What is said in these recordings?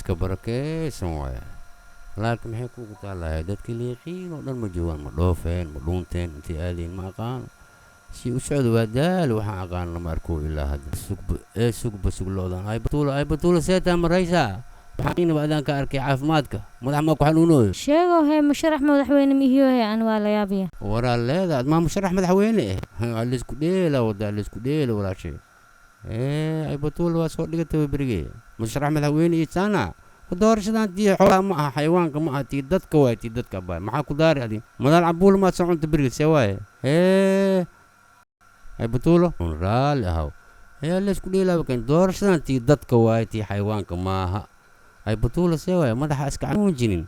iska barakeysan waaye laakiin maxay kugu taalahay dadkii liiqiin oo dhan ma joogaan ma dhoofeen ma dhuunteen intay aadeen ma aqaan si u socdo waa daal waxaan aqaan lama arko ilaa hadda sugba sugloodan ay batuula seetaa maraysaa waxaanaba adaan ka arkay caafimaadka madax maa ku xanuunooyo sheego hee musharax madaxweyne mihiyo hee aan waa la yaabiya waraa leeda ad maa musharax madaxweyne ah laysku dheela wadaa laysku dheela walaashay ay batuula waa soo dhigatay berige musharax madaxweyne iyo saana doorashadan tii xoolaha ma aha xayawaanka ma aha tii dadka waay tii dadka baa maxaa ku daari adi madaal cabuul maad soo cunta berige see waaye ay batuulo raali ahaw laysku dheelaaba kan doorashadan tii dadka waay tii xayawaanka maaha ay batuula see waaye madaxa iska canuunjinin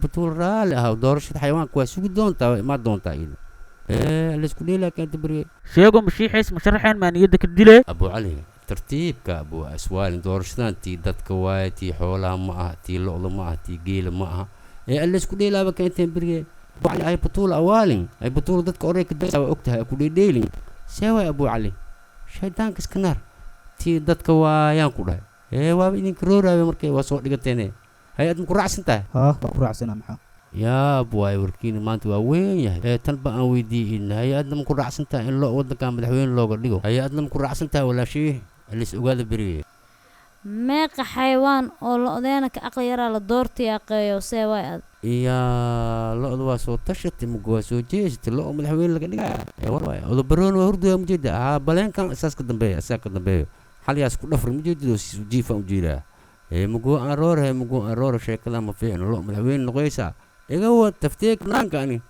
batuula raali ahaw doorashada xayawaanka waa sugi doontaa waa imaa doontaa iyada laysku dheelaa keenta berige sheego mashiixiis musharaxeen maa niyadda ka dile abu cali tartiibka abu aswaalin doorashadan tii dadka waaye tii xoolaha ma aha tii lo'da ma aha tii geela ma aha laysku dheelaaba keenteen berige abu cali ay batuula awaalin ay batuula dadka orey ka daysaa waa ogtahay ku dheedheelin see waay abu cali shaydaanka iska naar tii dadka waayaan ku dhahay waaba idinka rooraabe markay waa soo dhigateene hay-ad ma ku raacsan tahay waa ku raacsana maxaa yaab waay warkiina maanta waa weyn yahay tanba aan weydiiyin hay-adna ma ku raacsan tahay in waddankan madaxweyne looga dhigo hay-adna ma ku raacsan tahay walaashii lis ogaada berige meeqa xayawaan oo lo-deena ka aqli yaraa la doortii aqeeyo see waay ad lo-da waa soo tashatay muga waa soo jeesatay lo madaxweyne laga dhigaa odabaroon waa hurduyaa mujeeda baleenkan isaas ka dambeeya xalyaas ku dhafra mujeedadoo jiifaan ujeedaa mugo aroore sheekada ma fiicno lo madaxweyne noqoysaa iga wad tafteeg naanka ani